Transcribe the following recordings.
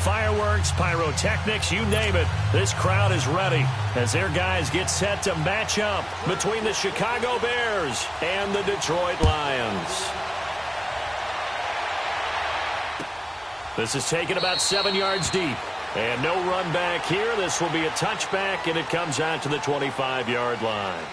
Fireworks, pyrotechnics, you name it. This crowd is ready as their guys get set to match up between the Chicago Bears and the Detroit Lions. This is taken about 7 yards deep. And no run back here. This will be a touchback, and it comes out to the 25-yard line.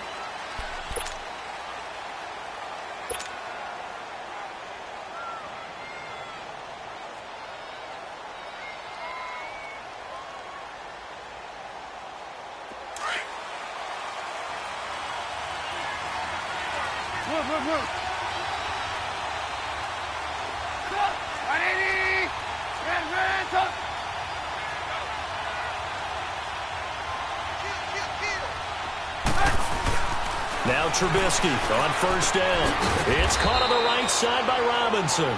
Now Trubisky on first down. It's caught on the right side by Robinson.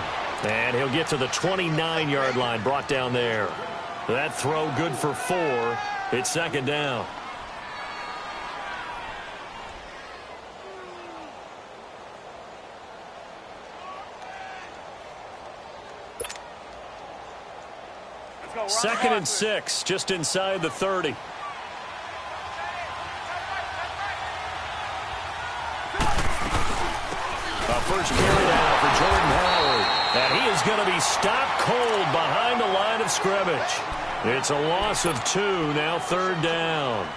And he'll get to the 29-yard line, brought down there. That throw good for 4. It's second down. Second and 6, just inside the 30. First carry down for Jordan Howard. And he is going to be stopped cold behind the line of scrimmage. It's a loss of 2, now third down.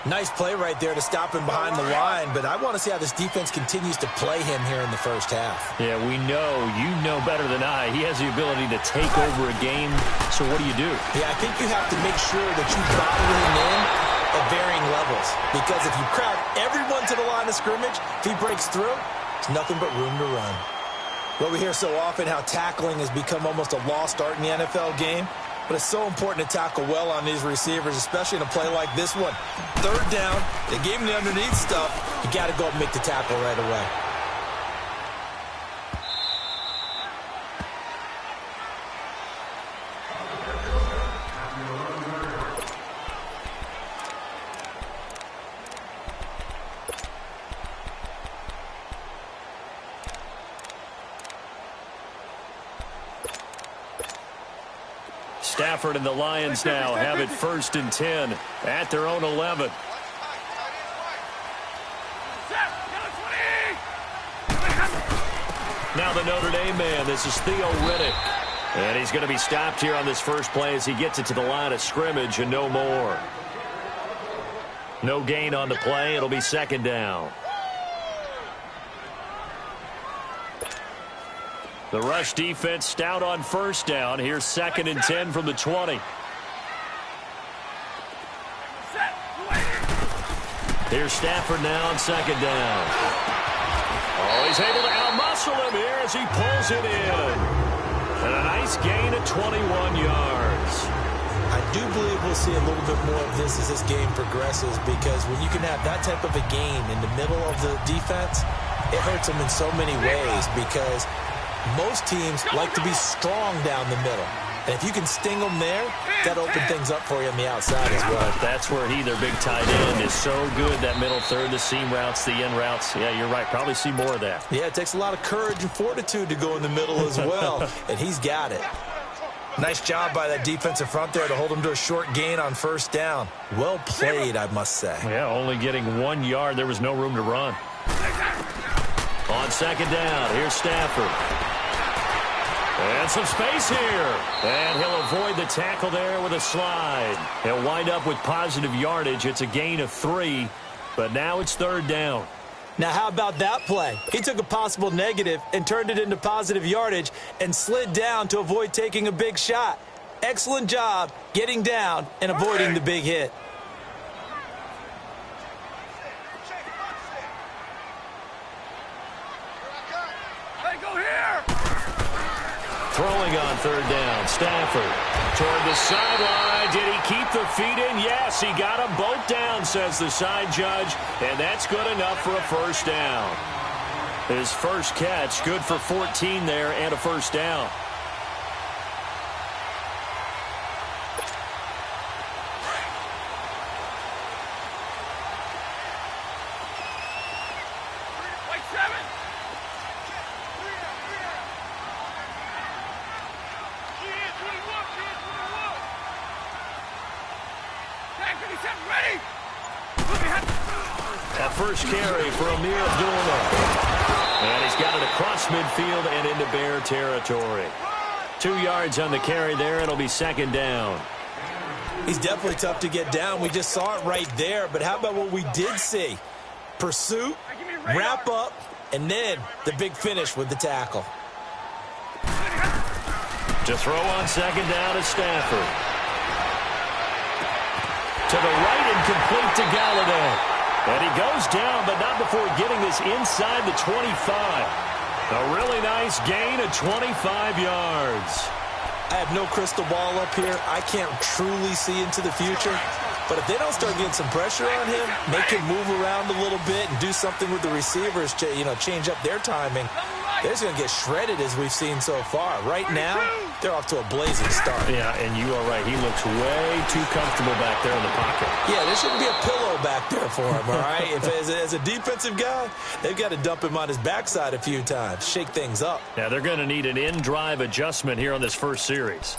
Nice play right there to stop him behind the line, but I want to see how this defense continues to play him here in the first half. Yeah, we know, you know better than I, he has the ability to take over a game, so what do? Yeah, I think you have to make sure that you bottle him in at varying levels, because if you crowd everyone to the line of scrimmage, if he breaks through, it's nothing but room to run. Well, we hear so often how tackling has become almost a lost art in the NFL game, but it's so important to tackle well on these receivers, especially in a play like this one. Third down, they gave him the underneath stuff. You got to go up and make the tackle right away. Stafford and the Lions now have it 1st and 10 at their own 11. Now the Notre Dame man, this is Theo Riddick. And he's going to be stopped here on this first play as he gets it to the line of scrimmage and no more. No gain on the play. It'll be second down. The rush defense stout on first down. Here's 2nd and 10 from the 20. Here's Stafford now on second down. Oh, he's able to outmuscle him here as he pulls it in. And a nice gain of 21 yards. I do believe we'll see a little bit more of this as this game progresses, because when you can have that type of a game in the middle of the defense, it hurts them in so many ways, because most teams like to be strong down the middle. And if you can sting them there, that opens things up for you on the outside as well. That's where he, their big tight end, is so good. That middle third, the seam routes, the in routes. Yeah, you're right. Probably see more of that. Yeah, it takes a lot of courage and fortitude to go in the middle as well. And he's got it. Nice job by that defensive front there to hold him to a short gain on first down. Well played, I must say. Yeah, only getting 1 yard. There was no room to run. On second down, here's Stafford. And some space here. And he'll avoid the tackle there with a slide. He'll wind up with positive yardage. It's a gain of 3, but now it's third down. Now, how about that play? He took a possible negative and turned it into positive yardage and slid down to avoid taking a big shot. Excellent job getting down and avoiding the big hit. Throwing on third down, Stafford toward the sideline. Did he keep the feet in? Yes, he got them both down, says the side judge, and that's good enough for a first down. His first catch, good for 14 there and a first down. That first carry for Amir Abdullah. And he's got it across midfield and into Bear territory. 2 yards on the carry there. It'll be second down. He's definitely tough to get down. We just saw it right there. But how about what we did see? Pursuit, wrap up, and then the big finish with the tackle. To throw on second down is Stafford. To the right and complete to Galladay. And he goes down, but not before getting this inside the 25. A really nice gain of 25 yards. I have no crystal ball up here. I can't truly see into the future. But if they don't start getting some pressure on him, make him move around a little bit and do something with the receivers to, change up their timing, they're just going to get shredded as we've seen so far. Right now, they're off to a blazing start. Yeah, and you are right. He looks way too comfortable back there in the pocket. Yeah, there shouldn't be a pillow back there for him, all right? As a defensive guy, they've got to dump him on his backside a few times, shake things up. Yeah, they're going to need an in-drive adjustment here on this first series.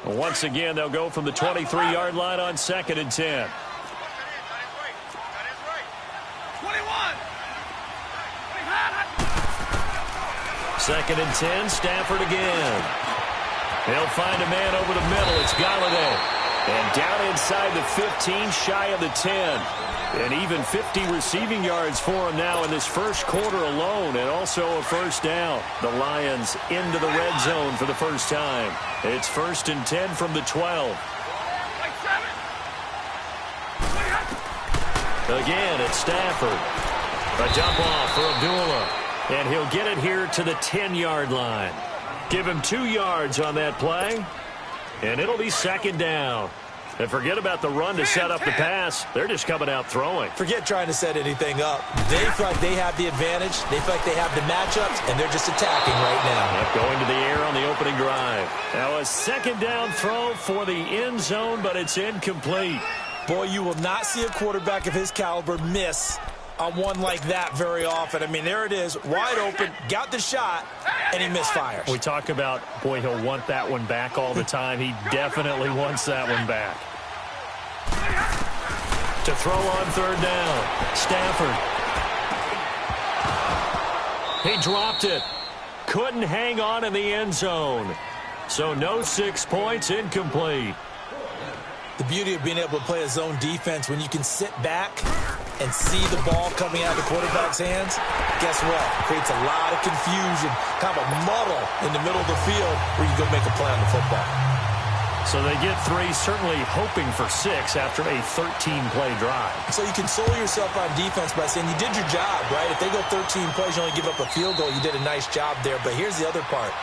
Once again, they'll go from the 23-yard line on second and 10. Second and 10, Stafford again. He'll find a man over the middle. It's Galladay. And down inside the 15, shy of the 10. And even 50 receiving yards for him now in this first quarter alone, and also a first down. The Lions into the red zone for the first time. It's first and 10 from the 12. Again, it's Stafford. A dump off for Abdullah. And he'll get it here to the 10-yard line. Give him 2 yards on that play. And it'll be second down. And forget about the run to set up the pass. They're just coming out throwing. Forget trying to set anything up. They feel like they have the advantage. They feel like they have the matchups, and they're just attacking right now. Yep, going to the air on the opening drive. Now a second down throw for the end zone, but it's incomplete. Boy, you will not see a quarterback of his caliber miss on one like that very often. I mean, there it is, wide open, got the shot, and he misfires. We talk about, boy, he'll want that one back all the time. He definitely wants that one back. To throw on third down, Stafford. He dropped it. Couldn't hang on in the end zone. So no 6 points, incomplete. The beauty of being able to play a zone defense when you can sit back and see the ball coming out of the quarterback's hands, guess what? Creates a lot of confusion, kind of a muddle in the middle of the field where you go make a play on the football. So they get 3, certainly hoping for 6 after a 13-play drive. So you console yourself on defense by saying you did your job, right? If they go 13 plays, you only give up a field goal, you did a nice job there. But here's the other part.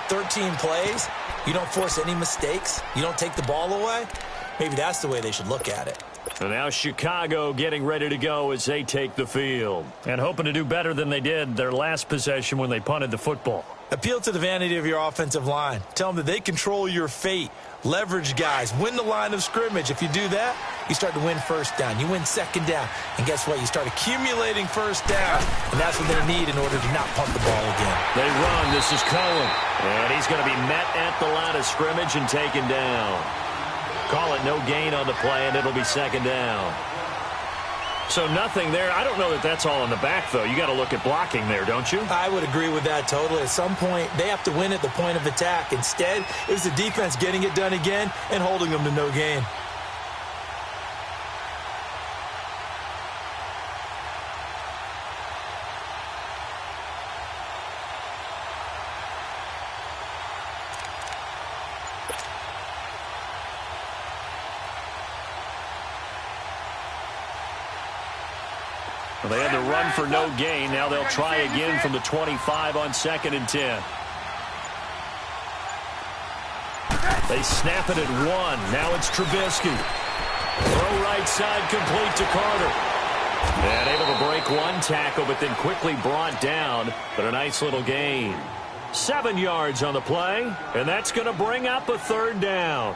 13 plays, you don't force any mistakes, you don't take the ball away. Maybe that's the way they should look at it. And now Chicago getting ready to go as they take the field. And hoping to do better than they did their last possession when they punted the football. Appeal to the vanity of your offensive line. Tell them that they control your fate. Leverage guys. Win the line of scrimmage. If you do that, you start to win first down. You win second down. And guess what? You start accumulating first down. And that's what they need in order to not punt the ball again. They run. This is Cohen. And he's going to be met at the line of scrimmage and taken down. Call it no gain on the play, and it'll be second down. So nothing there. I don't know that that's all in the back, though. You got to look at blocking there, don't you? I would agree with that totally. At some point, they have to win at the point of attack. Instead, it was the defense getting it done again and holding them to no gain. Well, they had the run for no gain. Now they'll try again from the 25 on second and 10. They snap it at 1. Now it's Trubisky. Throw right side complete to Carter. And able to break one tackle, but then quickly brought down. But a nice little gain. 7 yards on the play, and that's going to bring up a third down.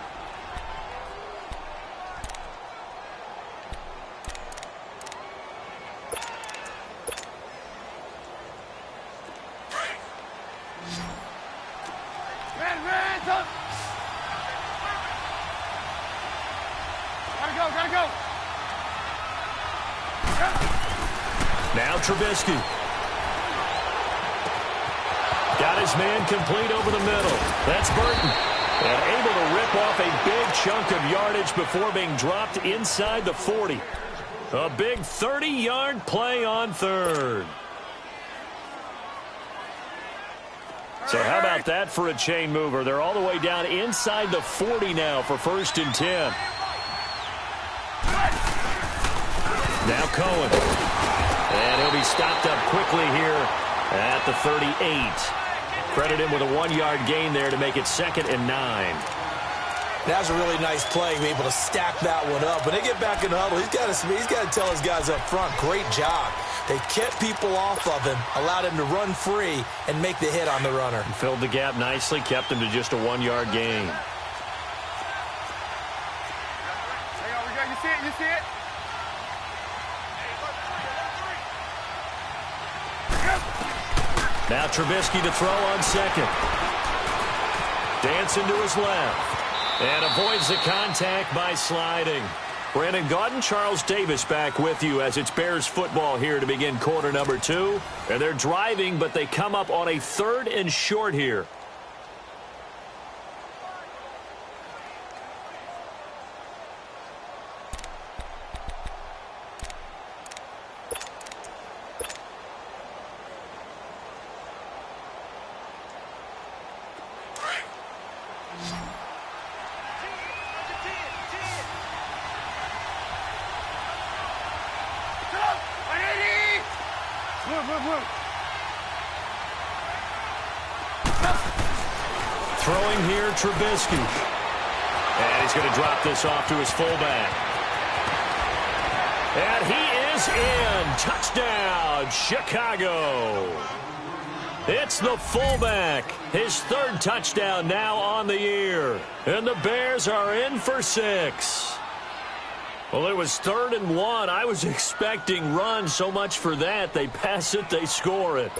Gotta go. Now Trubisky. Got his man complete over the middle. That's Burton. And able to rip off a big chunk of yardage before being dropped inside the 40. A big 30-yard play on third. So how about that for a chain mover? They're all the way down inside the 40 now for 1st and 10. Now Cohen. And he'll be stopped up quickly here at the 38. Credit him with a 1-yard gain there to make it 2nd and 9. That was a really nice play, to be able to stack that one up. When they get back in the huddle, he's got to tell his guys up front, great job. They kept people off of him, allowed him to run free, and make the hit on the runner. He filled the gap nicely, kept him to just a 1-yard gain. You see it? You see it? Now Trubisky to throw on 2nd. Dancing to his left. And avoids the contact by sliding. Brandon Gaudin, Charles Davis back with you as it's Bears football here to begin quarter number 2. And they're driving, but they come up on a 3rd and short here. Throwing here, Trubisky. And he's going to drop this off to his fullback. And he is in. Touchdown, Chicago. It's the fullback. His 3rd touchdown now on the year. And the Bears are in for 6. Well, it was 3rd and 1. I was expecting run, so much for that. They pass it, they score it.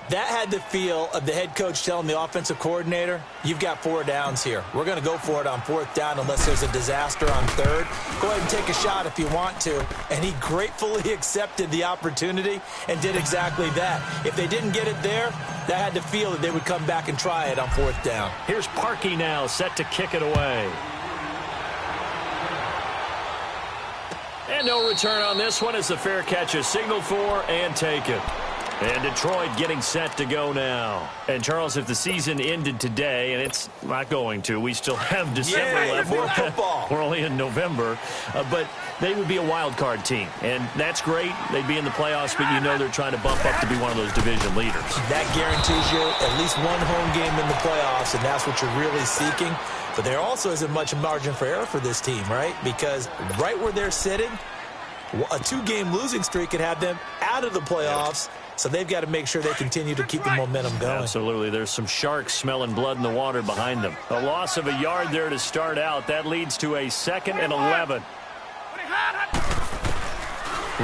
That had the feel of the head coach telling the offensive coordinator, you've got 4 downs here. We're going to go for it on 4th down unless there's a disaster on 3rd. Go ahead and take a shot if you want to. And he gratefully accepted the opportunity and did exactly that. If they didn't get it there, that had the feel that they would come back and try it on 4th down. Here's Parkey now, set to kick it away. And no return on this one as the fair catch is signaled for and taken. And Detroit getting set to go now. And, Charles, if the season ended today, and it's not going to, we still have December left. More football. We're only in November. But they would be a wild card team. And that's great. They'd be in the playoffs, but you know they're trying to bump up to be one of those division leaders. That guarantees you at least one home game in the playoffs, and that's what you're really seeking. But there also isn't much margin for error for this team, right? Because right where they're sitting, a 2-game losing streak could have them out of the playoffs. So they've got to make sure they continue to keep the momentum going. Absolutely. There's some sharks smelling blood in the water behind them. A loss of a yard there to start out. That leads to a 2nd and 11.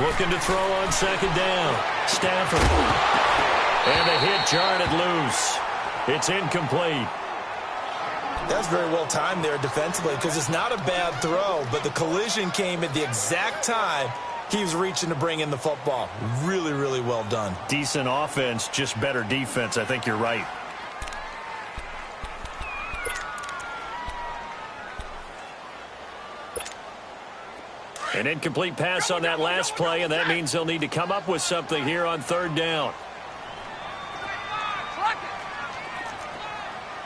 Looking to throw on 2nd down. Stafford. And the hit jarred it loose. It's incomplete. That's very well timed there defensively because it's not a bad throw, but the collision came at the exact time he was reaching to bring in the football. Really, really well done. Decent offense, just better defense. I think you're right. An incomplete pass on that last play, and that means they'll need to come up with something here on 3rd down.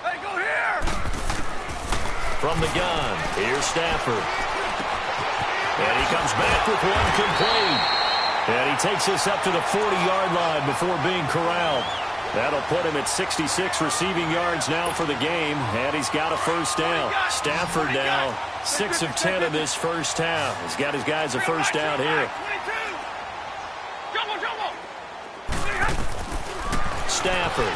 Hey, go here! From the gun, here's Stafford. And he comes back with one complete. And he takes us up to the 40-yard line before being corralled. That'll put him at 66 receiving yards now for the game. And he's got a 1st down. Stafford now 6 of 10 in this first half. He's got his guys a 1st down here. Stafford.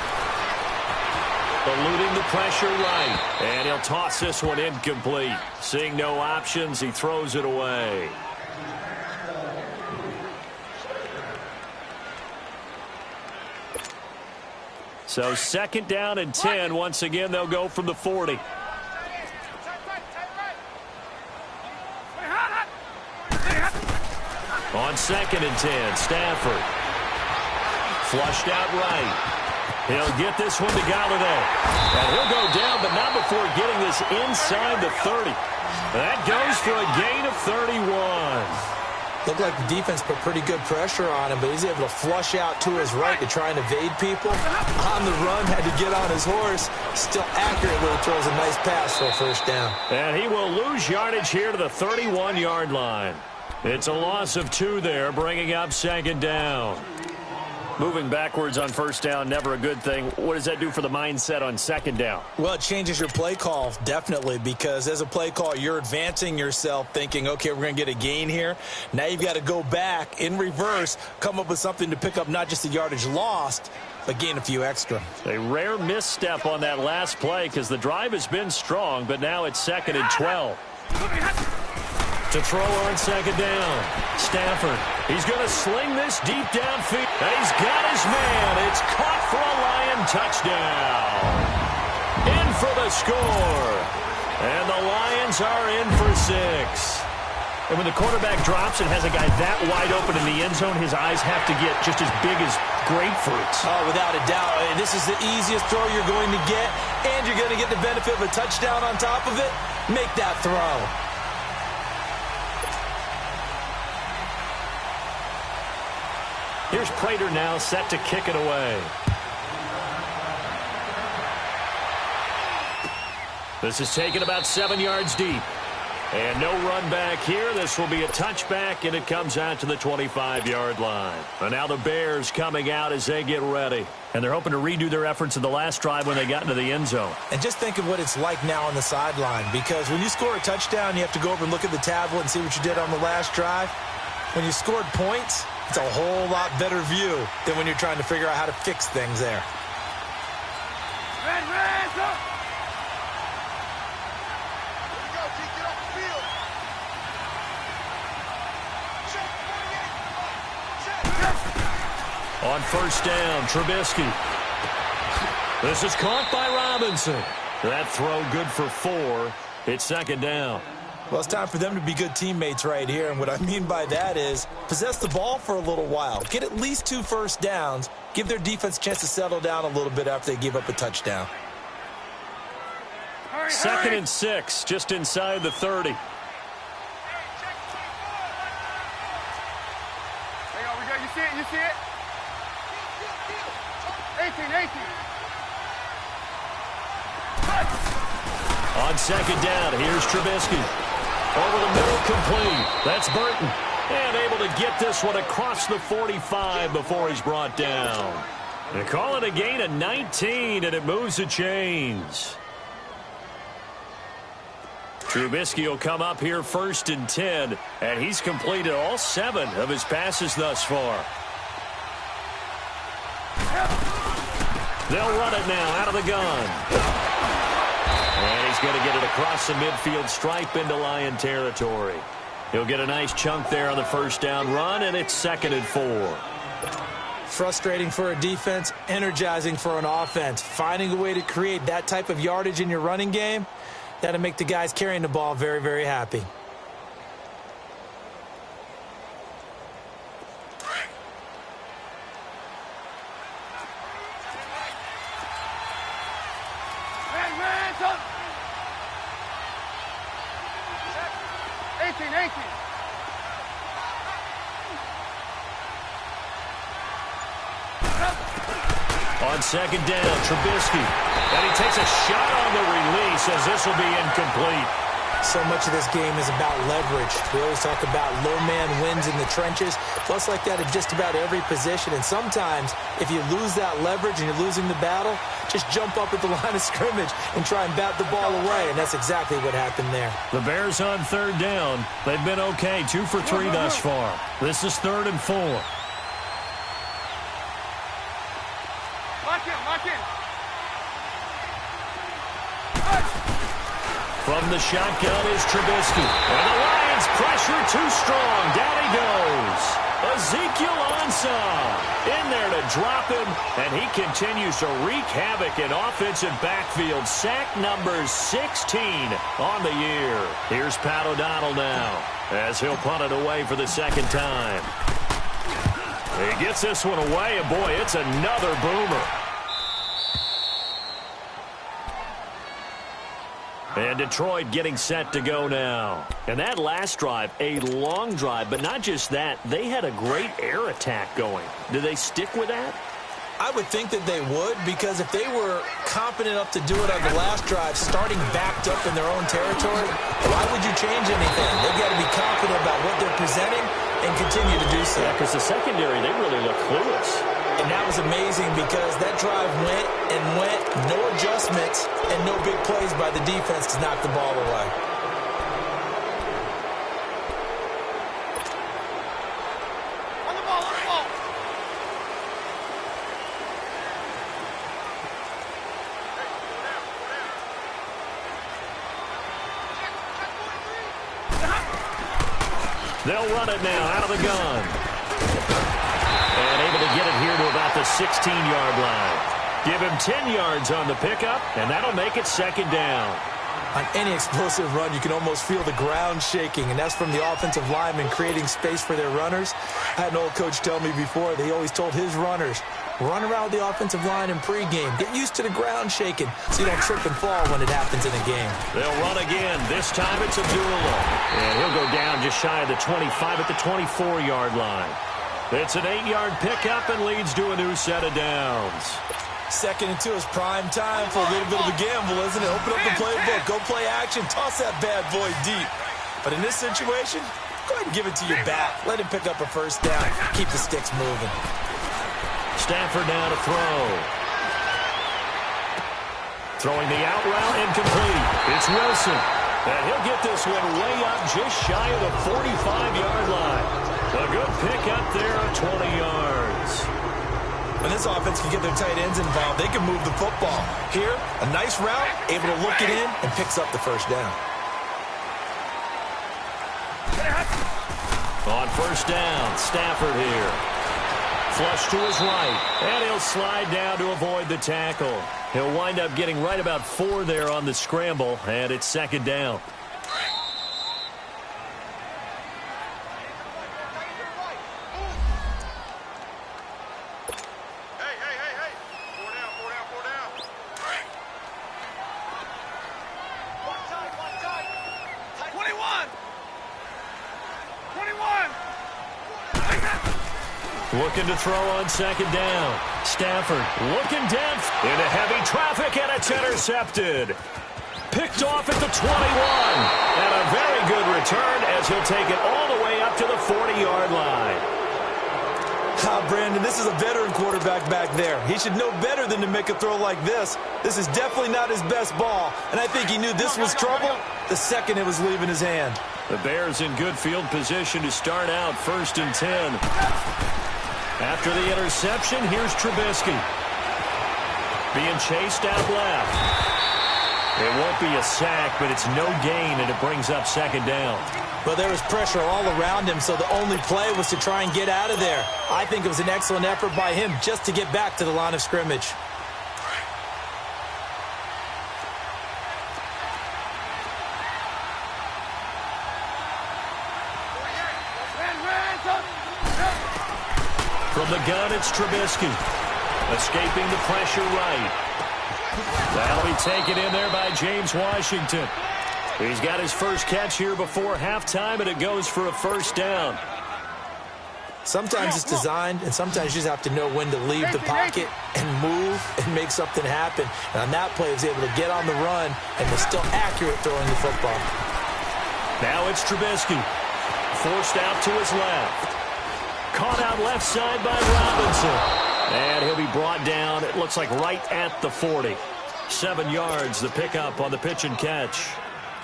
Eluding the pressure right. And he'll toss this one incomplete. Seeing no options, he throws it away. So 2nd down and 10. Once again, they'll go from the 40. On 2nd and 10, Stafford. Flushed out right. He'll get this one to Galladay. And he'll go down, but not before getting this inside the 30. That goes for a gain of 31. Looked like the defense put pretty good pressure on him, but he's able to flush out to his right to try and evade people. On the run, had to get on his horse. Still accurately throws a nice pass for a first down. And he will lose yardage here to the 31-yard line. It's a loss of 2 there, bringing up 2nd down. Moving backwards on 1st down, never a good thing. What does that do for the mindset on 2nd down? Well, it changes your play call, definitely, because as a play call, you're advancing yourself thinking, okay, we're going to get a gain here. Now you've got to go back in reverse, come up with something to pick up not just the yardage lost, but gain a few extra. A rare misstep on that last play because the drive has been strong, but now it's 2nd and 12. To throw on 2nd down. Stafford. He's going to sling this deep downfield. He's got his man. It's caught for a Lion touchdown. In for the score. And the Lions are in for 6. And when the quarterback drops and has a guy that wide open in the end zone, his eyes have to get just as big as grapefruits. Oh, without a doubt. This is the easiest throw you're going to get, and you're going to get the benefit of a touchdown on top of it. Make that throw. Here's Prater now set to kick it away. This is taken about 7 yards deep. And no run back here. This will be a touchback, and it comes out to the 25-yard line. And now the Bears coming out as they get ready. And they're hoping to redo their efforts in the last drive when they got into the end zone. And just think of what it's like now on the sideline, because when you score a touchdown, you have to go over and look at the tablet and see what you did on the last drive. When you scored points, it's a whole lot better view than when you're trying to figure out how to fix things there. On 1st down, Trubisky. This is caught by Robinson. That throw good for 4. It's 2nd down. Well, it's time for them to be good teammates right here, and what I mean by that is possess the ball for a little while. Get at least 2 first downs. Give their defense a chance to settle down a little bit after they give up a touchdown. 2nd and 6, just inside the 30. Hang on, we got, you see it, you see it? 18. On 2nd down, here's Trubisky. Over the middle, complete. That's Burton. And able to get this one across the 45 before he's brought down. They call it a gain of 19, and it moves the chains. Trubisky will come up here 1st and 10, and he's completed all 7 of his passes thus far. They'll run it now out of the gun. And he's going to get it across the midfield stripe into Lion territory. He'll get a nice chunk there on the 1st down run, and it's 2nd and 4. Frustrating for a defense, energizing for an offense. Finding a way to create that type of yardage in your running game, that'll make the guys carrying the ball very, very happy. On 2nd down, Trubisky. And he takes a shot on the release as this will be incomplete. So much of this game is about leverage. We always talk about low man wins in the trenches. Plus like that at just about every position. And sometimes, if you lose that leverage and you're losing the battle, just jump up at the line of scrimmage and try and bat the ball away. And that's exactly what happened there. The Bears on 3rd down. They've been okay, 2 for 3 thus far. This is 3rd and 4. Lock in. From the shotgun is Trubisky. And the Lions pressure too strong. Down he goes. Ezekiel Ansah in there to drop him, and he continues to wreak havoc in offensive backfield. Sack number 16 on the year. Here's Pat O'Donnell now as he'll punt it away for the second time. He gets this one away, and boy, it's another boomer. And Detroit getting set to go now. And that last drive, a long drive, but not just that. They had a great air attack going. Do they stick with that? I would think that they would, because if they were confident enough to do it on the last drive, starting backed up in their own territory, why would you change anything? They've got to be confident about what they're presenting and continue to do so. Yeah, because the secondary, they really look clueless. And that was amazing because that drive went and went, no adjustments, and no big plays by the defense to knock the ball away. On the ball, on the ball. They'll run it now out of the gun. And able to get it here to about the 16-yard line. Give him 10 yards on the pickup, and that'll make it second down. On any explosive run, you can almost feel the ground shaking, and that's from the offensive linemen creating space for their runners. I had an old coach tell me before, he always told his runners, run around the offensive line in pregame. Get used to the ground shaking so you don't trip and fall when it happens in a game. They'll run again. This time it's Abdullah. And he'll go down just shy of the 25 at the 24-yard line. It's an 8-yard pickup and leads to a new set of downs. 2nd and 2 is prime time for a little bit of a gamble, isn't it? Open up the playbook, go play action, toss that bad boy deep. But in this situation, go ahead and give it to your back. Let him pick up a first down. Keep the sticks moving. Stafford now to throw. Throwing the out route, incomplete. It's Wilson. And he'll get this one way up just shy of the 45-yard line. A good pick up there at 20 yards. When this offense can get their tight ends involved, they can move the football. Here, a nice route, able to look it in, and picks up the first down. On first down, Stafford here. Flush to his right, and he'll slide down to avoid the tackle. He'll wind up getting right about 4 there on the scramble, and it's second down. Looking to throw on second down. Stafford looking down into heavy traffic, and it's intercepted. Picked off at the 21. And a very good return as he'll take it all the way up to the 40-yard line. Brandon, this is a veteran quarterback back there. He should know better than to make a throw like this. This is definitely not his best ball, and I think he knew this was trouble the second it was leaving his hand. The Bears in good field position to start out 1st and 10. After the interception, here's Trubisky. Being chased out left. It won't be a sack, but it's no gain, and it brings up second down. Well, there was pressure all around him, so the only play was to try and get out of there. I think it was an excellent effort by him just to get back to the line of scrimmage. From the gun, it's Trubisky. Escaping the pressure right. That'll be taken in there by James Washington. He's got his first catch here before halftime, and it goes for a first down. Sometimes it's designed, and sometimes you just have to know when to leave the pocket and move and make something happen. And on that play, he was able to get on the run and was still accurate throwing the football. Now it's Trubisky. Forced out to his left. Caught out left side by Robinson. And he'll be brought down, it looks like right at the 40. 7 yards, the pickup on the pitch and catch.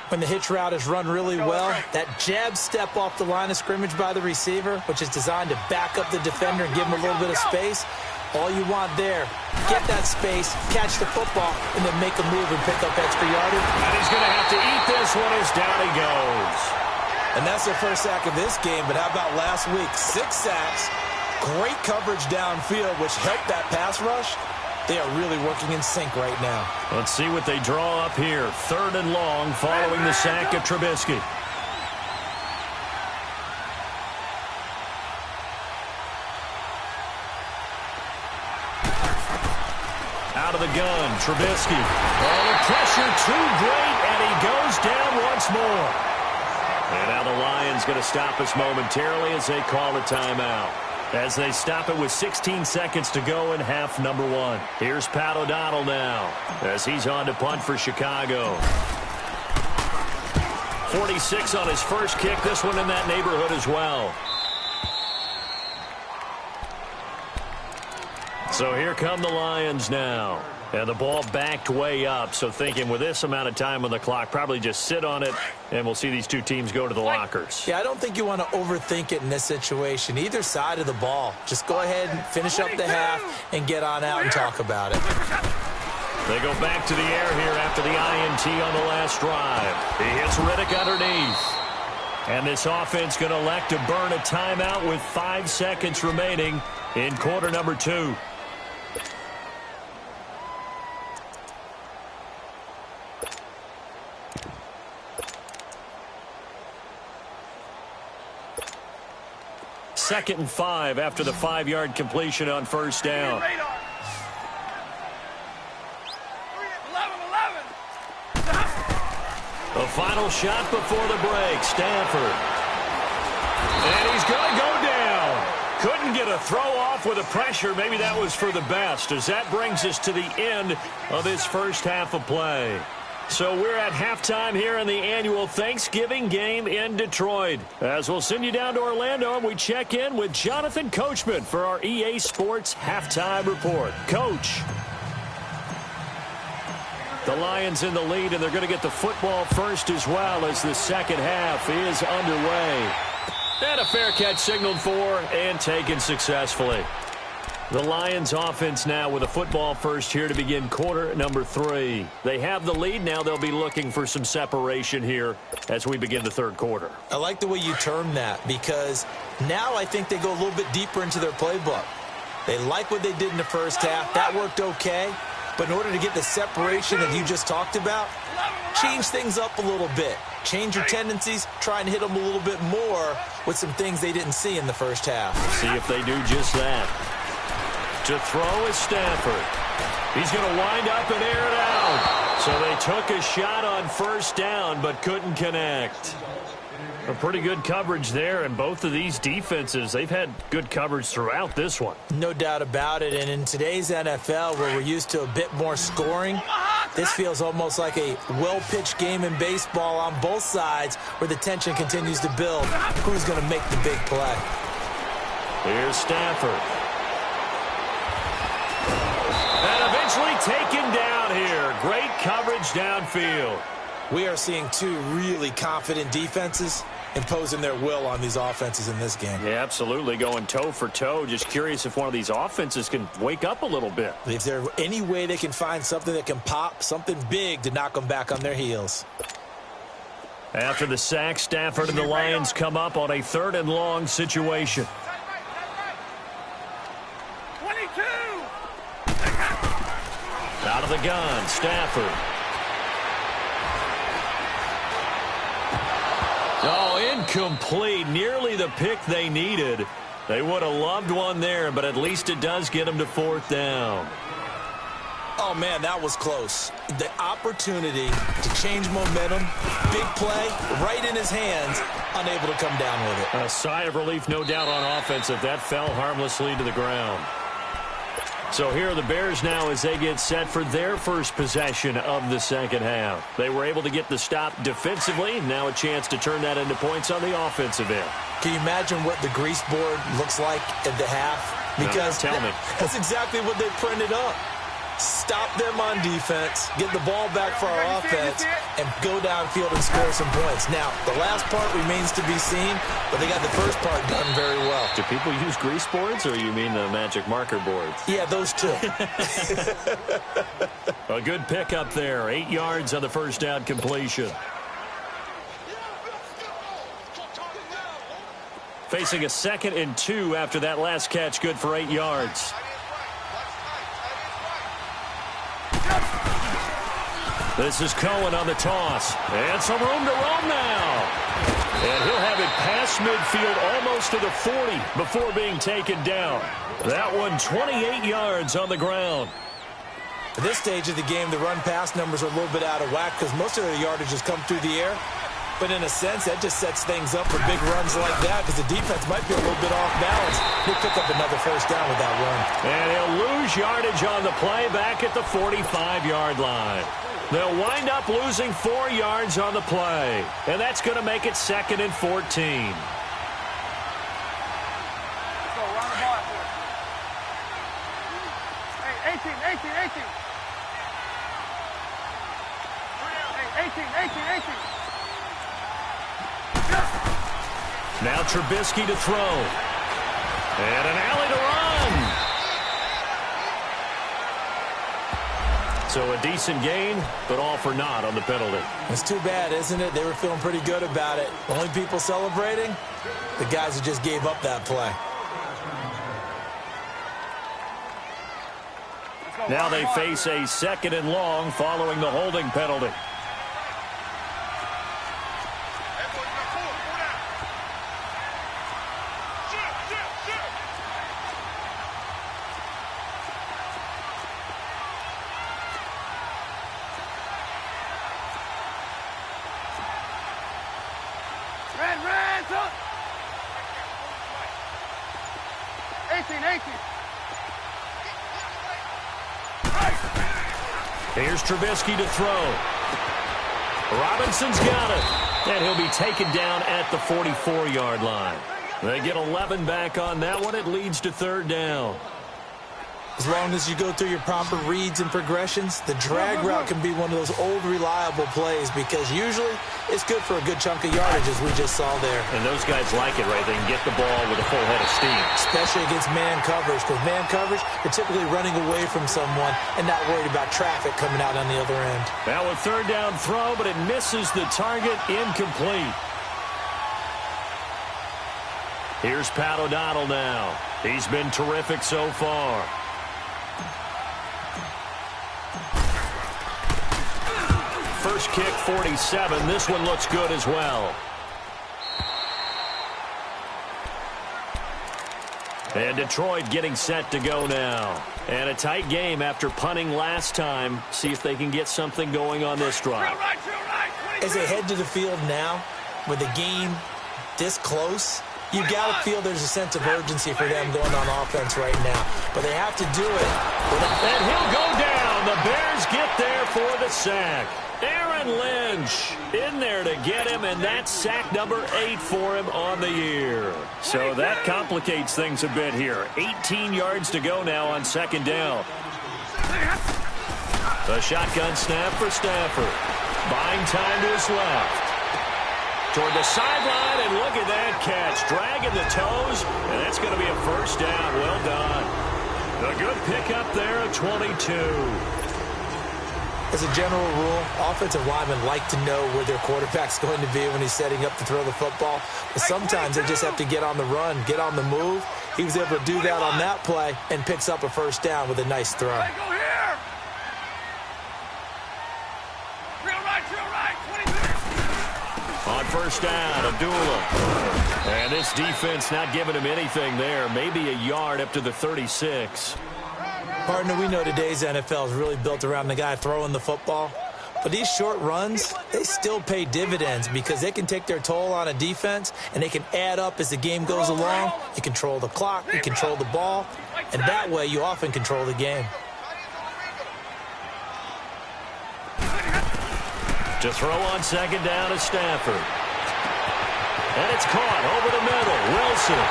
When the hitch route is run really well, that jab step off the line of scrimmage by the receiver, which is designed to back up the defender and give him a little bit of space, all you want there, get that space, catch the football, and then make a move and pick up extra yardage. And he's going to have to eat this one as down he goes. And that's their first sack of this game, but how about last week? 6 sacks, great coverage downfield, which helped that pass rush. They are really working in sync right now. Let's see what they draw up here. 3rd and long following the sack of Trubisky. Out of the gun, Trubisky. Oh, the pressure too great, and he goes down once more. And now the Lions going to stop us momentarily as they call a timeout. As they stop it with 16 seconds to go in half number 1. Here's Pat O'Donnell now as he's on to punt for Chicago. 46 on his first kick. This one in that neighborhood as well. So here come the Lions now. And the ball backed way up, so thinking with this amount of time on the clock, probably just sit on it, and we'll see these two teams go to the lockers. Yeah, I don't think you want to overthink it in this situation. Either side of the ball. Just go ahead and finish up the half and get on out and talk about it. They go back to the air here after the INT on the last drive. He hits Riddick underneath. And this offense going to elect to burn a timeout with 5 seconds remaining in quarter number 2. Second and 5 after the 5-yard completion on first down. The final shot before the break, Stanford. And he's going to go down. Couldn't get a throw off with the pressure. Maybe that was for the best, as that brings us to the end of this first half of play. So we're at halftime here in the annual Thanksgiving game in Detroit. As we'll send you down to Orlando, and we check in with Jonathan Coachman for our EA Sports Halftime Report. Coach. The Lions in the lead, and they're going to get the football first as well as the second half is underway. And a fair catch signaled for and taken successfully. The Lions offense now with a football first here to begin quarter number 3. They have the lead. Now they'll be looking for some separation here as we begin the third quarter. I like the way you term that, because now I think they go a little bit deeper into their playbook. They like what they did in the first half. That worked okay. But in order to get the separation that you just talked about, change things up a little bit. Change your tendencies. Try and hit them a little bit more with some things they didn't see in the first half. See if they do just that. To throw is Stafford. He's going to wind up and air it out. So they took a shot on first down but couldn't connect. A pretty good coverage there, and both of these defenses, they've had good coverage throughout this one. No doubt about it, and in today's NFL, where we're used to a bit more scoring, this feels almost like a well-pitched game in baseball on both sides where the tension continues to build. Who's going to make the big play? Here's Stafford. And eventually taken down here. Great coverage downfield. We are seeing two really confident defenses imposing their will on these offenses in this game. Yeah, absolutely, going toe for toe. Just curious if one of these offenses can wake up a little bit. Is there any way they can find something that can pop, something big to knock them back on their heels? After the sack, Stafford and the Lions come up on a 3rd and long situation. 22. Out of the gun, Stafford. Oh, incomplete. Nearly the pick they needed. They would have loved one there, but at least it does get them to 4th down. Oh, man, that was close. The opportunity to change momentum, big play, right in his hands, unable to come down with it. A sigh of relief, no doubt, on offense if that fell harmlessly to the ground. So here are the Bears now as they get set for their first possession of the second half. They were able to get the stop defensively. Now a chance to turn that into points on the offensive end. Can you imagine what the grease board looks like at the half? Because tell me. That's exactly what they printed up. Stop them on defense, get the ball back for our offense, and go downfield and score some points. Now, the last part remains to be seen, but they got the first part done very well. Do people use grease boards, or you mean the magic marker boards? Yeah, those two. A good pickup there. 8 yards on the first down completion. Facing a 2nd and 2 after that last catch, good for 8 yards. This is Cohen on the toss. And some room to roam now. And he'll have it past midfield almost to the 40 before being taken down. That one 28 yards on the ground. At this stage of the game, the run-pass numbers are a little bit out of whack because most of their yardage has come through the air. But in a sense, that just sets things up for big runs like that because the defense might be a little bit off balance. He'll pick up another first down with that run. And he'll lose yardage on the play back at the 45-yard line. They'll wind up losing 4 yards on the play. And that's going to make it 2nd and 14. Let's go, run the ball after it. Hey, 18. Hey, 18. Now Trubisky to throw. And an alley to run. So a decent gain, but all for naught on the penalty. It's too bad, isn't it? They were feeling pretty good about it. The only people celebrating, the guys who just gave up that play. Now they face a 2nd and long following the holding penalty. Red, up. 18. Here's Trubisky to throw. Robinson's got it. And he'll be taken down at the 44-yard line. They get 11 back on that one. It leads to 3rd down. As long as you go through your proper reads and progressions, the drag route can be one of those old reliable plays because usually it's good for a good chunk of yardage as we just saw there. And those guys like it, right? They can get the ball with a full head of steam. Especially against man coverage because man coverage, you're typically running away from someone and not worried about traffic coming out on the other end. Now a 3rd down throw, but it misses the target, incomplete. Here's Pat O'Donnell now. He's been terrific so far. First kick, 47. This one looks good as well. And Detroit getting set to go now. And a tight game after punting last time. See if they can get something going on this drive. As they head to the field now, with the game this close, you got to feel there's a sense of urgency for them going on offense right now. But they have to do it. And he'll go down. The Bears get there for the sack. Aaron Lynch in there to get him, and that's sack number 8 for him on the year. So that complicates things a bit here. 18 yards to go now on 2nd down. The shotgun snap for Stafford. Buying time to his left. Toward the sideline, and look at that catch. Dragging the toes, and that's going to be a first down. Well done. A good pickup there at 22. As a general rule, offensive linemen like to know where their quarterback's going to be when he's setting up to throw the football. But sometimes they just have to get on the run, get on the move. He was able to do that on that play and picks up a first down with a nice throw. Hey, go here. Drill right, 22. On first down, Abdullah. And this defense not giving him anything there. Maybe a yard up to the 36. Partner, we know today's NFL is really built around the guy throwing the football. But these short runs, they still pay dividends because they can take their toll on a defense and they can add up as the game goes along. You control the clock, you control the ball, and that way you often control the game. To throw on 2nd down is Stafford. And it's caught over the middle. Wilson.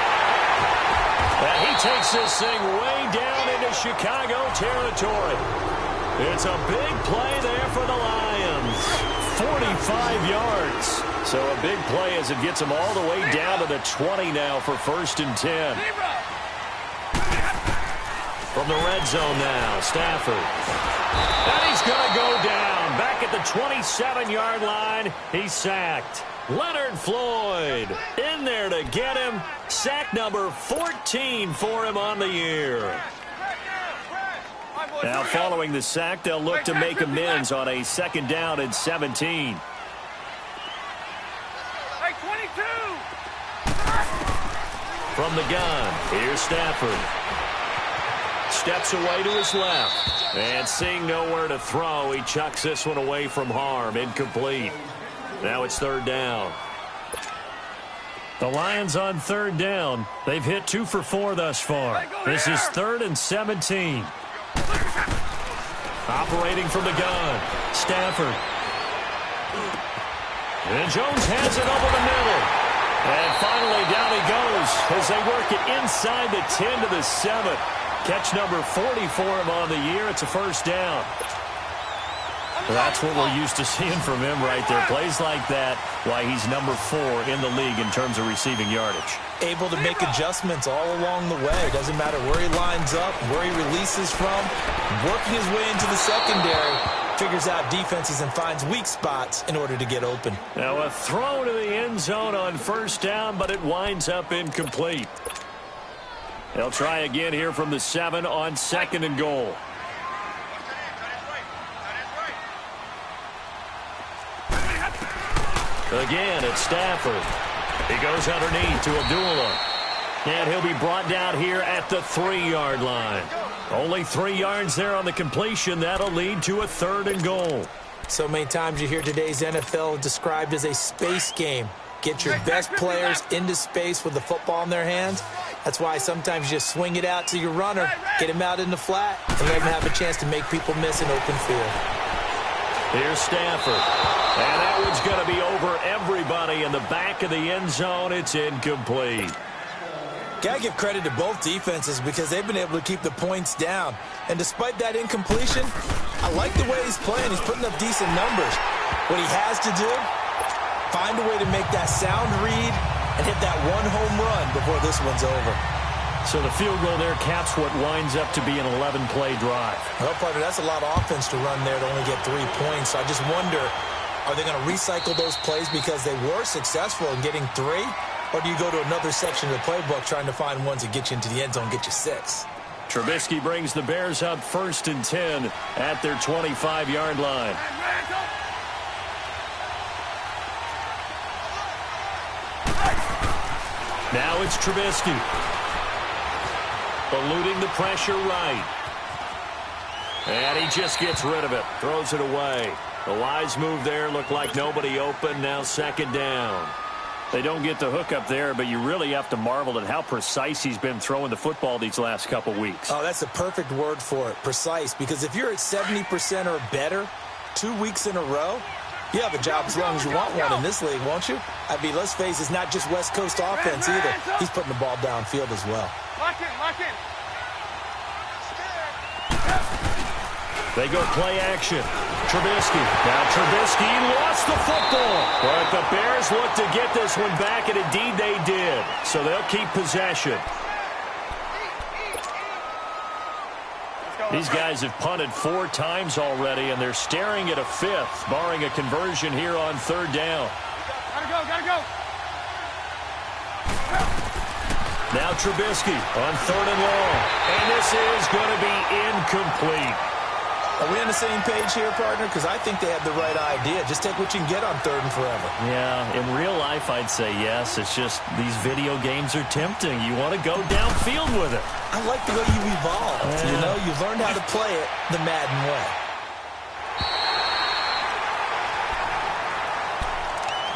And he takes this thing way down into Chicago territory. It's a big play there for the Lions. 45 yards. So a big play as it gets him all the way down to the 20 now for 1st and 10. From the red zone now, Stafford. And he's going to go down. Back at the 27-yard line, he's sacked. Leonard Floyd in there to get him. Sack number 14 for him on the year. Now, following the sack, they'll look to make amends on a 2nd down and 17. Hey, 22! From the gun, here's Stafford. Steps away to his left. And seeing nowhere to throw, he chucks this one away from harm. Incomplete. Now it's 3rd down. The Lions on 3rd down. They've hit 2 for 4 thus far. This is 3rd and 17. Operating from the gun, Stafford. And Jones has it over the middle. And finally down he goes as they work it inside the 10 to the 7. Catch number 40 for him on the year. It's a 1st down. Well, that's what we're used to seeing from him right there. Plays like that, why he's number 4 in the league in terms of receiving yardage. Able to make adjustments all along the way. Doesn't matter where he lines up, where he releases from. Working his way into the secondary. Figures out defenses and finds weak spots in order to get open. Now a throw to the end zone on 1st down, but it winds up incomplete. They'll try again here from the 7 on 2nd and goal. Again, it's Stafford. He goes underneath to Abdullah. And he'll be brought down here at the 3-yard line. Only 3 yards there on the completion. That'll lead to a 3rd and goal. So many times you hear today's NFL described as a space game. Get your best players into space with the football in their hands. That's why sometimes you just swing it out to your runner, get him out in the flat, and let him have a chance to make people miss an open field. Here's Stafford. And that one's going to be over everybody in the back of the end zone. It's incomplete. Got to give credit to both defenses because they've been able to keep the points down. And despite that incompletion, I like the way he's playing. He's putting up decent numbers. What he has to do, find a way to make that sound read and hit that 1 home run before this one's over. So the field goal there caps what winds up to be an 11-play drive. Well, partner, that's a lot of offense to run there to only get 3 points. So I just wonder, are they going to recycle those plays because they were successful in getting 3? Or do you go to another section of the playbook trying to find ones that get you into the end zone, get you 6? Trubisky brings the Bears up 1st and 10 at their 25-yard line. Now it's Trubisky. Eluding the pressure right. And he just gets rid of it. Throws it away. A wise move there. Looked like nobody open. Now 2nd down. They don't get the hook up there, but you really have to marvel at how precise he's been throwing the football these last couple weeks. Oh, that's the perfect word for it, precise. Because if you're at 70% or better 2 weeks in a row, you have a job as long as you want one in this league, won't you? I mean, let's face it, it's not just West Coast offense either. He's putting the ball downfield as well. Lock in, lock in. They go play action. Trubisky. Now Trubisky lost the football. But the Bears look to get this one back, and indeed they did. So they'll keep possession. These guys have punted 4 times already, and they're staring at a 5th, barring a conversion here on 3rd down. Gotta go, gotta go. Now Trubisky on 3rd and long. And this is going to be incomplete. Are we on the same page here, partner? Because I think they have the right idea. Just take what you can get on 3rd and forever. Yeah, in real life, I'd say yes. It's just these video games are tempting. You want to go downfield with it. I like the way you've evolved. Yeah. You know, you've learned how to play it the Madden way.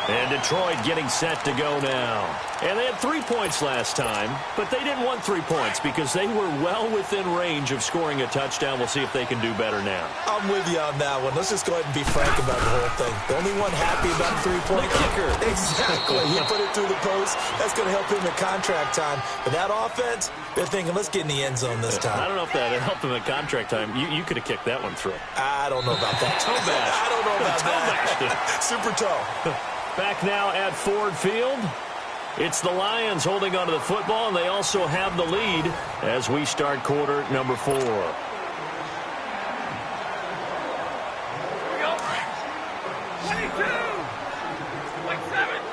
And Detroit getting set to go now. And they had 3 points last time, but they didn't want 3 points because they were well within range of scoring a touchdown. We'll see if they can do better now. I'm with you on that one. Let's just go ahead and be frank about the whole thing. The only one happy about the 3-point kicker. Exactly. He put it through the post. That's going to help him at contract time. But that offense, they're thinking, let's get in the end zone this time. I don't know if that helped him at contract time. You could have kicked that one through. I don't know about that. Toe bash. I don't know about that. Super toe. Back now at Ford Field. It's the Lions holding onto the football, and they also have the lead as we start quarter number 4. Here we go. 22. Like 7.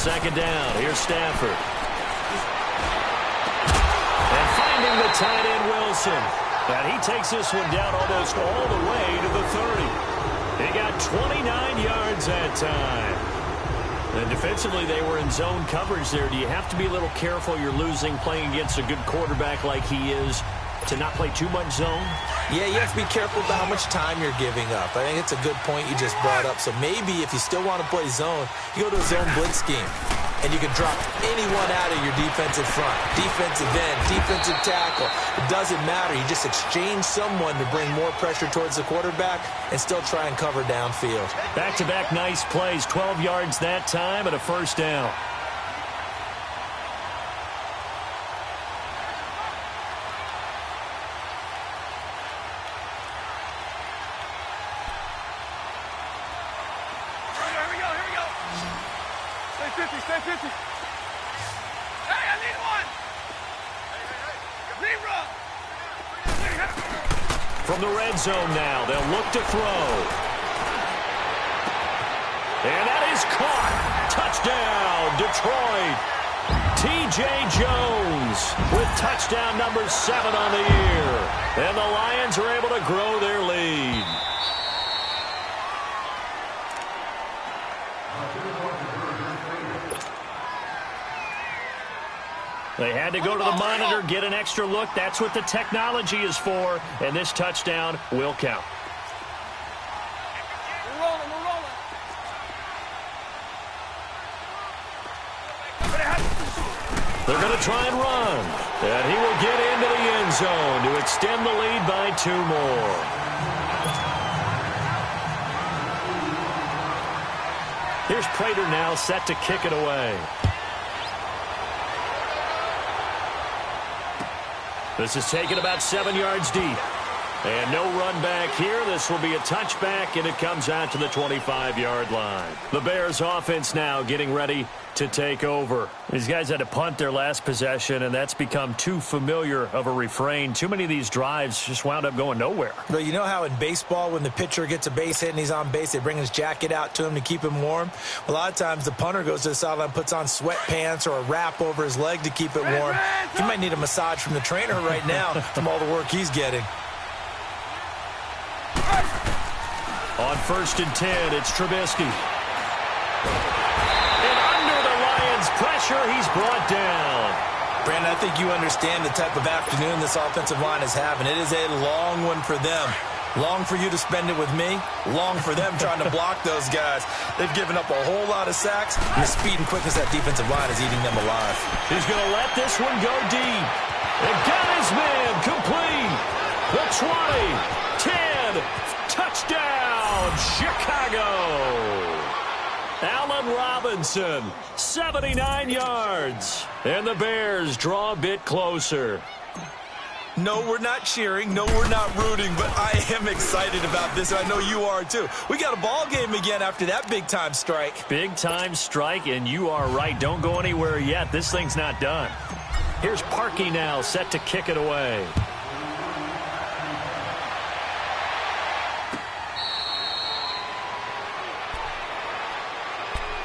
second down, here's Stafford. And finding the tight end, Wilson. And he takes this one down almost all the way to the 30. He got 29 yards that time. And defensively, they were in zone coverage there. Do you have to be a little careful? You're losing playing against a good quarterback like he is to not play too much zone? Yeah, you have to be careful about how much time you're giving up. I think it's a good point you just brought up. So maybe if you still want to play zone, you go to a zone blitz scheme. And you can drop anyone out of your defensive front, defensive end, defensive tackle. It doesn't matter. You just exchange someone to bring more pressure towards the quarterback and still try and cover downfield. Back-to-back nice plays, 12 yards that time and a first down. Stay 50. Hey, I need one. Zebra. From the red zone now, they'll look to throw. And that is caught. Touchdown, Detroit. T.J. Jones with touchdown number 7 on the year. And the Lions are able to grow their lead. They had to go to the monitor, get an extra look. That's what the technology is for. And this touchdown will count. We're rolling. They're going to try and run. And he will get into the end zone to extend the lead by 2 more. Here's Prater now set to kick it away. This is taken about 7 yards deep. And no run back here. This will be a touchback, and it comes out to the 25-yard line. The Bears offense now getting ready to take over. These guys had to punt their last possession, and that's become too familiar of a refrain. Too many of these drives just wound up going nowhere. Well, you know how in baseball when the pitcher gets a base hit and he's on base, they bring his jacket out to him to keep him warm? A lot of times the punter goes to the sideline, puts on sweatpants or a wrap over his leg to keep it warm. He might need a massage from the trainer right now from all the work he's getting. On 1st and 10, it's Trubisky. And under the Lions' pressure, he's brought down. Brandon, I think you understand the type of afternoon this offensive line is having. It is a long one for them. Long for you to spend it with me. Long for them trying to block those guys. They've given up a whole lot of sacks, and the speed and quickness that defensive line is eating them alive. He's going to let this one go deep. And got his man complete. The 20, 10, touchdown, Chicago. Allen Robinson, 79 yards. And the Bears draw a bit closer. No, we're not cheering. No, we're not rooting, but I am excited about this. I know you are, too. We got a ball game again after that big-time strike. Big-time strike, and you are right. Don't go anywhere yet. This thing's not done. Here's Parkey now, set to kick it away.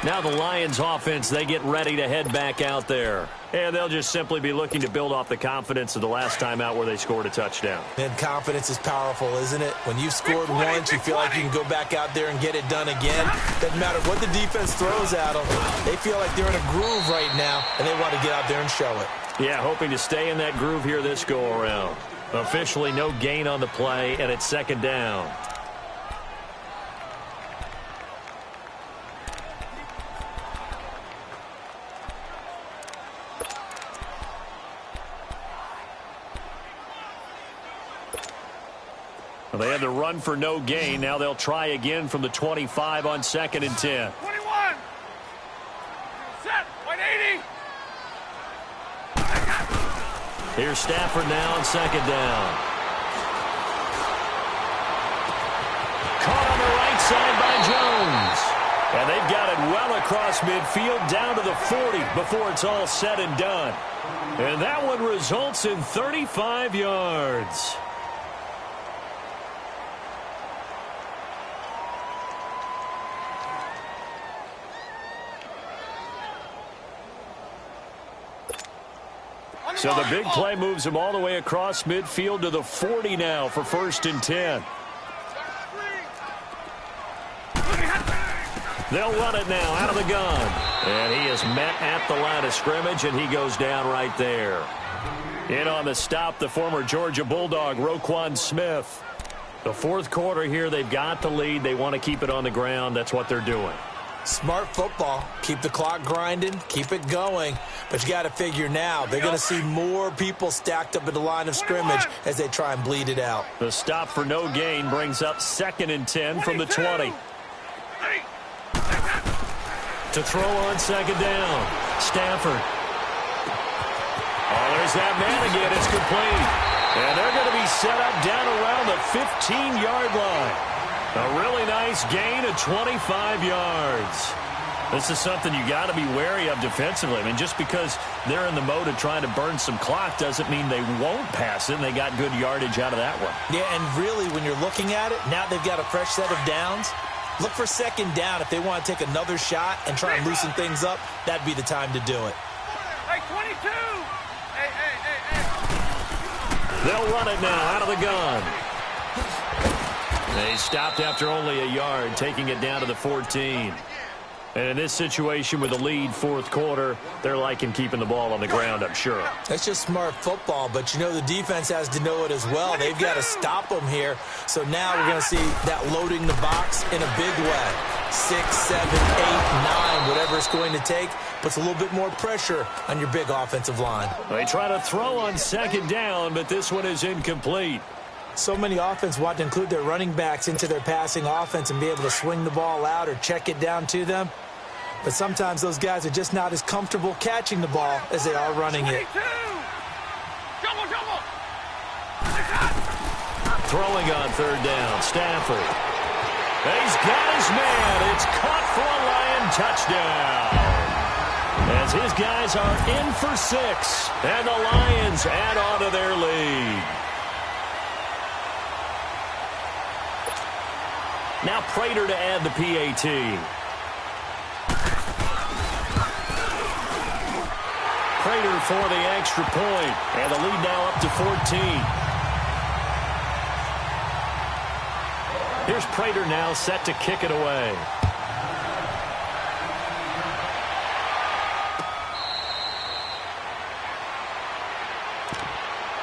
Now the Lions offense, they get ready to head back out there. And they'll just simply be looking to build off the confidence of the last time out where they scored a touchdown. And confidence is powerful, isn't it? When you've scored once, you feel like you can go back out there and get it done again. Doesn't matter what the defense throws at them. They feel like they're in a groove right now, and they want to get out there and show it. Yeah, hoping to stay in that groove here this go-around. Officially no gain on the play, and it's 2nd down. Well, they had to run for no gain. Now they'll try again from the 25 on 2nd and 10. 21. Set. 180. Here's Stafford now on 2nd down. Caught on the right side by Jones. And they've got it well across midfield down to the 40 before it's all said and done. And that one results in 35 yards. So the big play moves them all the way across midfield to the 40 now for 1st and 10. They'll run it now out of the gun. And he is met at the line of scrimmage, and he goes down right there. In on the stop, the former Georgia Bulldog, Roquan Smith. The 4th quarter here, they've got the lead. They want to keep it on the ground. That's what they're doing. Smart football. Keep the clock grinding. Keep it going. But you got to figure now, they're going to see more people stacked up at the line of scrimmage as they try and bleed it out. The stop for no gain brings up 2nd and 10 from the 20. To throw on 2nd down. Stafford. Oh, there's that man again. It's complete. And they're going to be set up down around the 15-yard line. A really nice gain of 25 yards. This is something you got to be wary of defensively. I mean, just because they're in the mode of trying to burn some clock doesn't mean they won't pass it, and they got good yardage out of that one. Yeah, and really, when you're looking at it, now they've got a fresh set of downs. Look for 2nd down. If they want to take another shot and try and loosen things up, that'd be the time to do it. Hey, 22! Hey. They'll run it now out of the gun. They stopped after only a yard, taking it down to the 14. And in this situation with a lead 4th quarter, they're liking keeping the ball on the ground, I'm sure. That's just smart football, but you know the defense has to know it as well. They've got to stop them here. So now we're going to see that loading the box in a big way. 6, 7, 8, 9, whatever it's going to take, puts a little bit more pressure on your big offensive line. They try to throw on 2nd down, but this one is incomplete. So many offense want to include their running backs into their passing offense and be able to swing the ball out or check it down to them. But sometimes those guys are just not as comfortable catching the ball as they are running it. Throwing on 3rd down, Stafford. He's got his man. It's caught for a Lion touchdown. As his guys are in for 6, and the Lions add on to their lead. Now Prater to add the PAT. Prater for the extra point, and the lead now up to 14. Here's Prater now set to kick it away.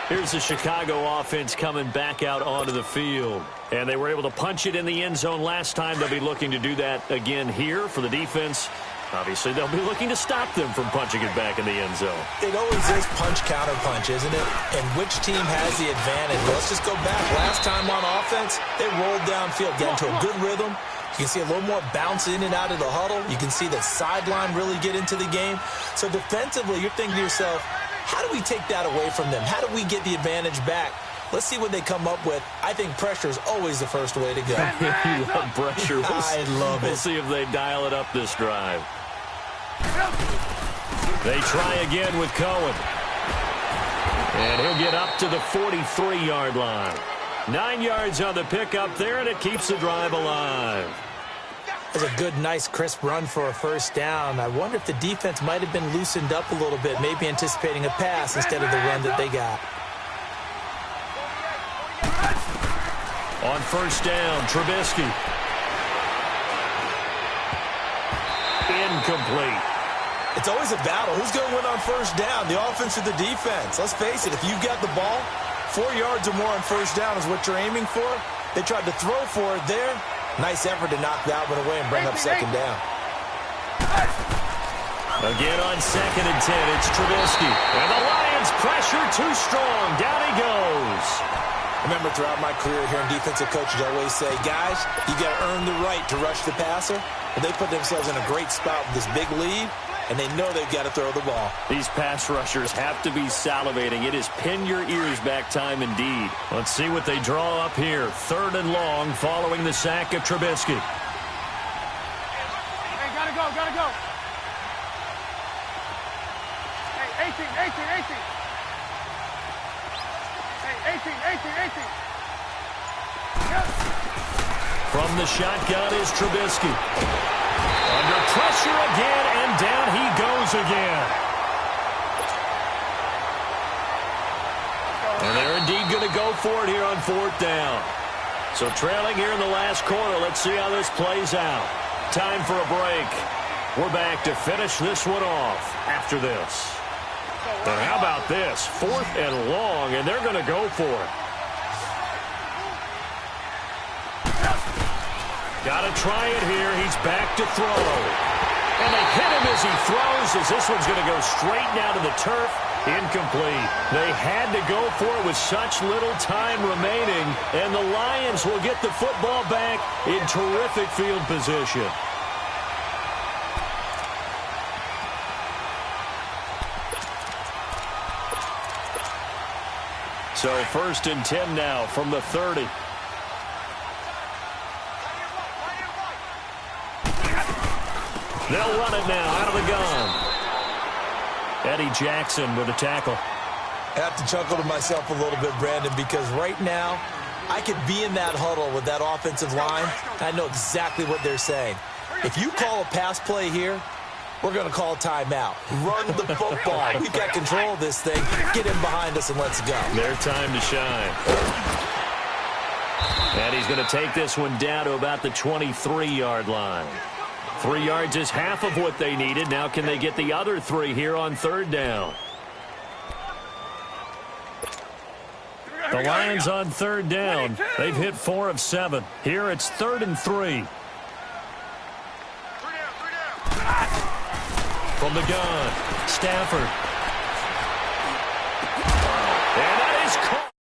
Here's the Chicago offense coming back out onto the field. And they were able to punch it in the end zone last time. They'll be looking to do that again here for the defense. Obviously, they'll be looking to stop them from punching it back in the end zone. It always is punch-counter-punch, isn't it? And which team has the advantage? Well, let's just go back. Last time on offense, they rolled downfield, got into a good rhythm. You can see a little more bounce in and out of the huddle. You can see the sideline really get into the game. So defensively, you're thinking to yourself, how do we take that away from them? How do we get the advantage back? Let's see what they come up with. I think pressure is always the first way to go. You love pressure. I love it. We'll see if they dial it up this drive. They try again with Cohen. And he'll get up to the 43-yard line. 9 yards on the pickup there, and it keeps the drive alive. That's a good, nice, crisp run for a first down. I wonder if the defense might have been loosened up a little bit, maybe anticipating a pass instead of the run that they got. On first down, Trubisky. Incomplete. It's always a battle. Who's going to win on first down, the offense or the defense? Let's face it, if you've got the ball, 4 yards or more on first down is what you're aiming for. They tried to throw for it there. Nice effort to knock that one away and bring up second down. Again on 2nd and 10, it's Trubisky. And the Lions pressure too strong. Down he goes. Remember, throughout my career here in defensive coaches, I always say, guys, you got to earn the right to rush the passer. But they put themselves in a great spot with this big lead, and they know they've got to throw the ball. These pass rushers have to be salivating. It is pin your ears back time indeed. Let's see what they draw up here. 3rd and long following the sack of Trubisky. Hey, gotta go. Hey, 18. Hey, 18. Yep. From the shotgun is Trubisky. Under pressure again, and down he goes again. go for it here on 4th down. So trailing here in the last quarter. Let's see how this plays out. Time for a break. We're back to finish this one off after this. And how about this? 4th and long, and they're going to go for it. Got to try it here. He's back to throw. And they hit him as he throws, as this one's going to go straight down to the turf. Incomplete. They had to go for it with such little time remaining, and the Lions will get the football back in terrific field position. So 1st and 10 now from the 30. They'll run it now out of the gun. Eddie Jackson with a tackle. I have to chuckle to myself a little bit, Brandon, because right now I could be in that huddle with that offensive line. I know exactly what they're saying. If you call a pass play here, we're going to call timeout. Run the football. We've got control of this thing. Get in behind us and let's go. Their time to shine. And he's going to take this one down to about the 23-yard line. 3 yards is half of what they needed. Now can they get the other 3 here on 3rd down? The Lions on 3rd down. They've hit 4 of 7. Here it's 3rd and 3. From the gun, Stafford. And that is caught.